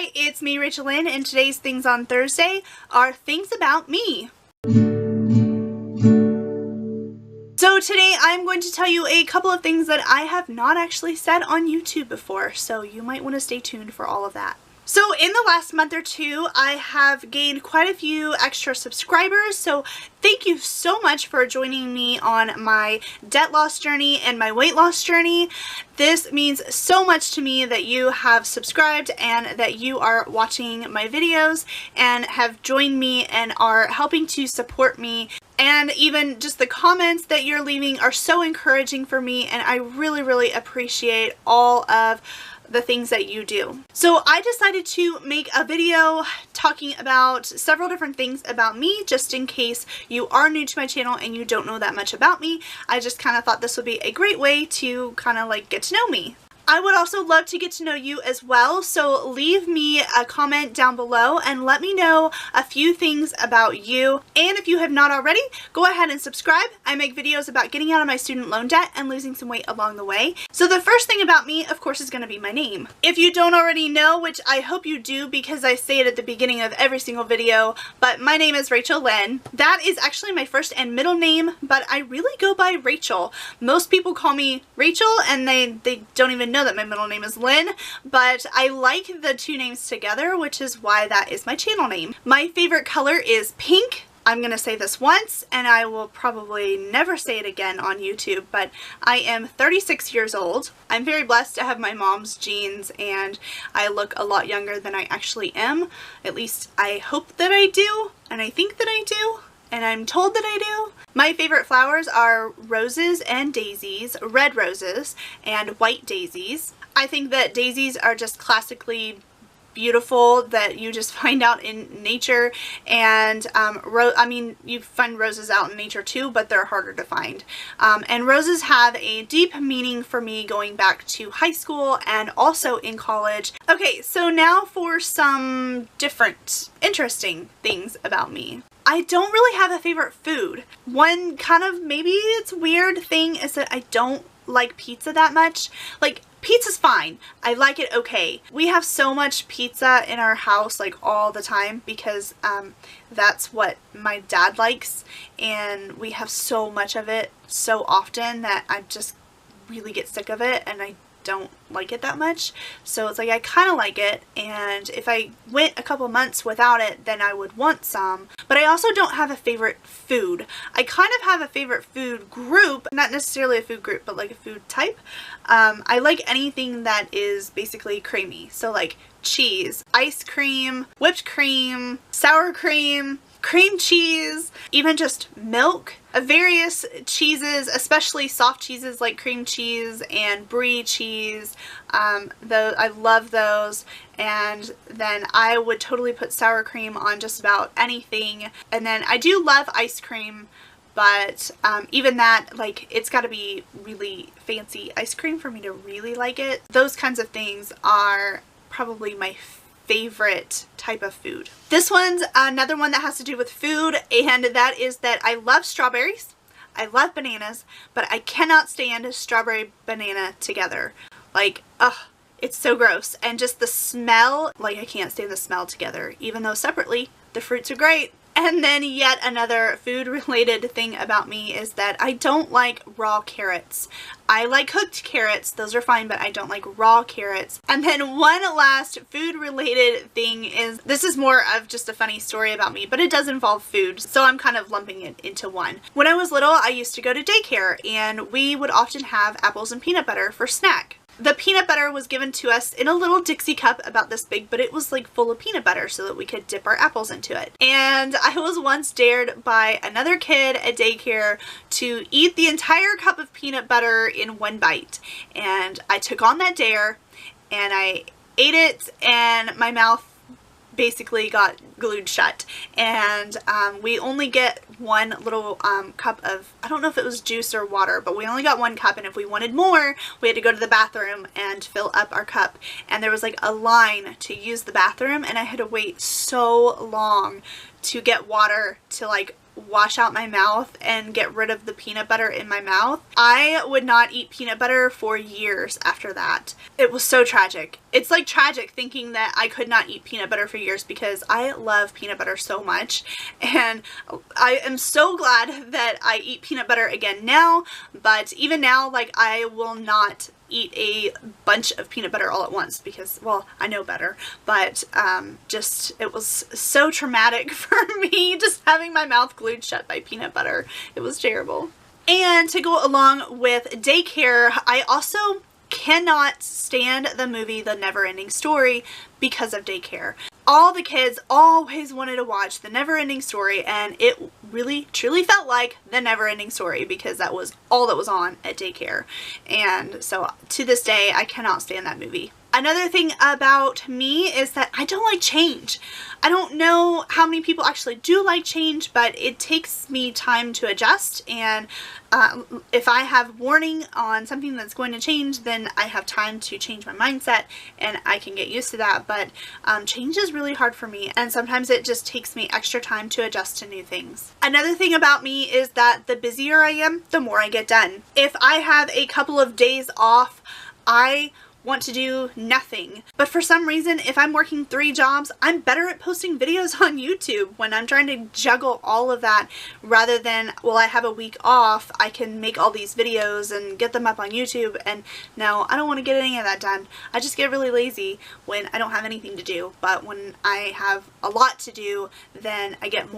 Hi, it's me, Rachel Lynn, and today's Things on Thursday are things about me. So today I'm going to tell you a couple of things that I have not actually said on YouTube before, so you might want to stay tuned for all of that. So in the last month or two, I have gained quite a few extra subscribers, so thank you so much for joining me on my debt loss journey and my weight loss journey. This means so much to me that you have subscribed and that you are watching my videos and have joined me and are helping to support me. And even just the comments that you're leaving are so encouraging for me, and I really, really appreciate all of the things that you do. So I decided to make a video talking about several different things about me, just in case you are new to my channel and you don't know that much about me. I just kind of thought this would be a great way to kind of like get to know me. I would also love to get to know you as well, so leave me a comment down below and let me know a few things about you. And if you have not already, go ahead and subscribe. I make videos about getting out of my student loan debt and losing some weight along the way. So the first thing about me, of course, is going to be my name. If you don't already know, which I hope you do because I say it at the beginning of every single video, but my name is Rachel Lynn. That is actually my first and middle name, but I really go by Rachel. Most people call me Rachel and they don't even know that my middle name is Lynn, but I like the two names together, which is why that is my channel name. My favorite color is pink. I'm gonna say this once and I will probably never say it again on YouTube, but I am 36 years old. I'm very blessed to have my mom's genes and I look a lot younger than I actually am. At least I hope that I do, and I think that I do, and I'm told that I do. My favorite flowers are roses and daisies, red roses and white daisies. I think that daisies are just classically beautiful, that you just find out in nature, and I mean, you find roses out in nature too, but they're harder to find. And roses have a deep meaning for me going back to high school and also in college. Okay, so now for some different, interesting things about me. I don't really have a favorite food. One kind of, maybe it's weird thing is that I don't like pizza that much. Like, pizza's fine. I like it okay. We have so much pizza in our house like all the time because that's what my dad likes, and we have so much of it so often that I just really get sick of it and I don't like it that much. So it's like I kind of like it, and if I went a couple months without it then I would want some. But I also don't have a favorite food. I kind of have a favorite food group, not necessarily a food group, but like a food type. I like anything that is basically creamy. So like cheese, ice cream, whipped cream, sour cream, cream cheese, even just milk, various cheeses, especially soft cheeses like cream cheese and brie cheese. Though I love those. And then I would totally put sour cream on just about anything. And then I do love ice cream, but even that, like, it's got to be really fancy ice cream for me to really like it. Those kinds of things are probably my favorite type of food. This one's another one that has to do with food, and that is that I love strawberries, I love bananas, but I cannot stand strawberry banana together. Like, ugh, it's so gross. And just the smell, like I can't stand the smell together, even though separately the fruits are great. And then yet another food related thing about me is that I don't like raw carrots. I like cooked carrots, those are fine, but I don't like raw carrots. And then one last food related thing is, this is more of just a funny story about me, but it does involve food, so I'm kind of lumping it into one. When I was little, I used to go to daycare and we would often have apples and peanut butter for snack. The peanut butter was given to us in a little Dixie cup about this big, but it was like full of peanut butter so that we could dip our apples into it. And I was once dared by another kid at daycare to eat the entire cup of peanut butter in one bite. And I took on that dare and I ate it, and my mouth basically got glued shut. And we only get one little cup of, I don't know if it was juice or water, but we only got one cup, and if we wanted more we had to go to the bathroom and fill up our cup, and there was like a line to use the bathroom, and I had to wait so long to get water to like wash out my mouth and get rid of the peanut butter in my mouth. I would not eat peanut butter for years after that. It was so tragic. It's like tragic thinking that I could not eat peanut butter for years because I love peanut butter so much, and I am so glad that I eat peanut butter again now. But even now, like, I will not eat a bunch of peanut butter all at once because, well, I know better, but just it was so traumatic for me just having my mouth glued shut by peanut butter. It was terrible. And to go along with daycare, I also cannot stand the movie The Never-Ending Story because of daycare. All the kids always wanted to watch The Never-Ending Story, and it really truly felt like The Never-Ending Story because that was all that was on at daycare. And so to this day, I cannot stand that movie. Another thing about me is that I don't like change. I don't know how many people actually do like change, but it takes me time to adjust, and if I have warning on something that's going to change, then I have time to change my mindset and I can get used to that. But change is really hard for me, and sometimes it just takes me extra time to adjust to new things. Another thing about me is that the busier I am, the more I get done. If I have a couple of days off, I want to do nothing. But for some reason, if I'm working 3 jobs, I'm better at posting videos on YouTube when I'm trying to juggle all of that, rather than, well, I have a week off, I can make all these videos and get them up on YouTube. And no, I don't want to get any of that done. I just get really lazy when I don't have anything to do. But when I have a lot to do, then I get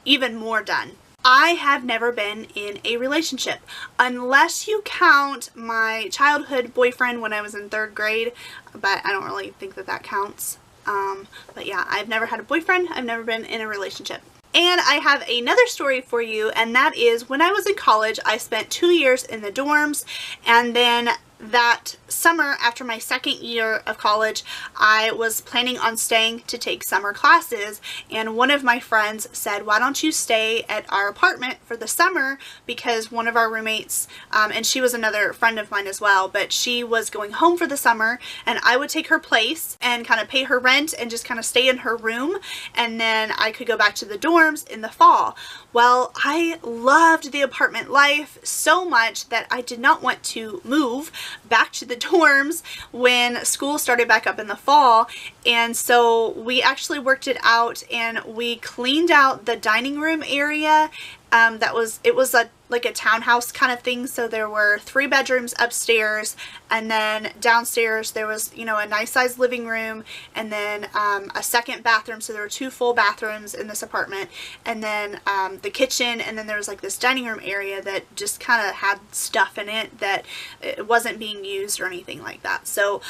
even more done. I have never been in a relationship, unless you count my childhood boyfriend when I was in 3rd grade, but I don't really think that that counts. But yeah, I've never had a boyfriend. I've never been in a relationship. And I have another story for you, and that is when I was in college, I spent 2 years in the dorms, and then that summer after my 2nd year of college, I was planning on staying to take summer classes, and one of my friends said, why don't you stay at our apartment for the summer, because one of our roommates, and she was another friend of mine as well, but she was going home for the summer, and I would take her place and kind of pay her rent and just kind of stay in her room, and then I could go back to the dorms in the fall. Well, I loved the apartment life so much that I did not want to move back to the dorms when school started back up in the fall, and so we actually worked it out and we cleaned out the dining room area. It was like a townhouse kind of thing, so there were 3 bedrooms upstairs, and then downstairs there was, you know, a nice sized living room, and then a 2nd bathroom, so there were 2 full bathrooms in this apartment, and then the kitchen, and then there was like this dining room area that just kind of had stuff in it that it wasn't being used or anything like that. So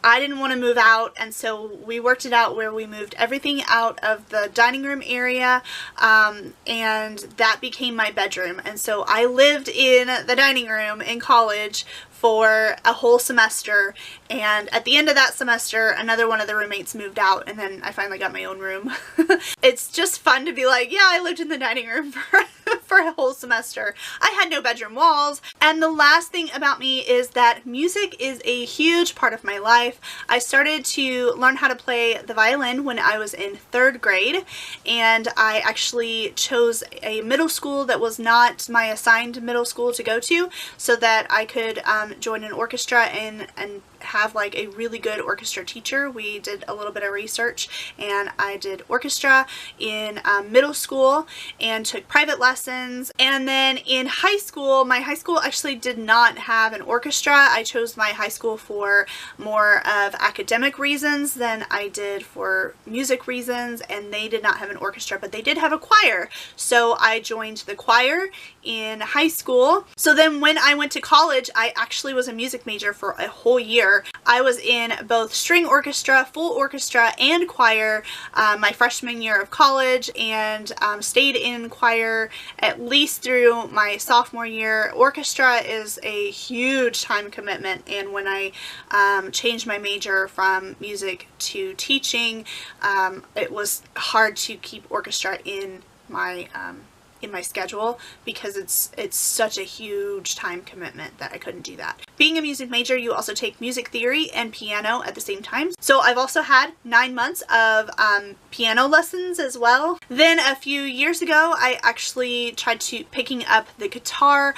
I didn't want to move out, and so we worked it out where we moved everything out of the dining room area, and that became my bedroom. And so I lived in the dining room in college for a whole semester, and at the end of that semester another one of the roommates moved out, and then I finally got my own room. It's just fun to be like, yeah, I lived in the dining room for a whole semester. I had no bedroom walls. And the last thing about me is that music is a huge part of my life. I started to learn how to play the violin when I was in 3rd grade, and I actually chose a middle school that was not my assigned middle school to go to, so that I could join an orchestra and have like a really good orchestra teacher. We did a little bit of research, and I did orchestra in middle school and took private lessons. And then in high school, my high school actually did not have an orchestra. I chose my high school for more of academic reasons than I did for music reasons, and they did not have an orchestra, but they did have a choir. So I joined the choir in high school. So then when I went to college, I actually was a music major for a whole year. I was in both string orchestra, full orchestra, and choir my freshman year of college, and stayed in choir at least through my sophomore year. Orchestra is a huge time commitment, and when I changed my major from music to teaching, it was hard to keep orchestra in my schedule because it's such a huge time commitment that I couldn't do that. Being a music major, you also take music theory and piano at the same time. So I've also had 9 months of piano lessons as well. Then a few years ago, I actually tried picking up the guitar.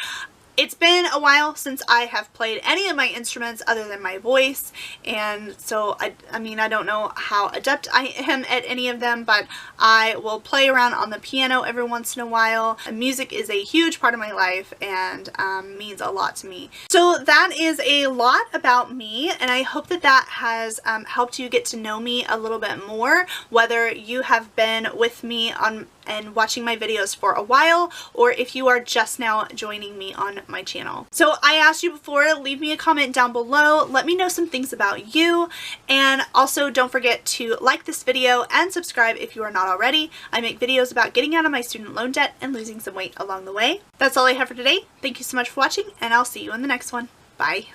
It's been a while since I have played any of my instruments other than my voice, and so I mean, I don't know how adept I am at any of them, but I will play around on the piano every once in a while. Music is a huge part of my life and means a lot to me. So that is a lot about me, and I hope that that has helped you get to know me a little bit more, whether you have been with me and watching my videos for a while, or if you are just now joining me on my channel. So I asked you before, leave me a comment down below, let me know some things about you, and also don't forget to like this video and subscribe if you are not already. I make videos about getting out of my student loan debt and losing some weight along the way. That's all I have for today. Thank you so much for watching, and I'll see you in the next one. Bye.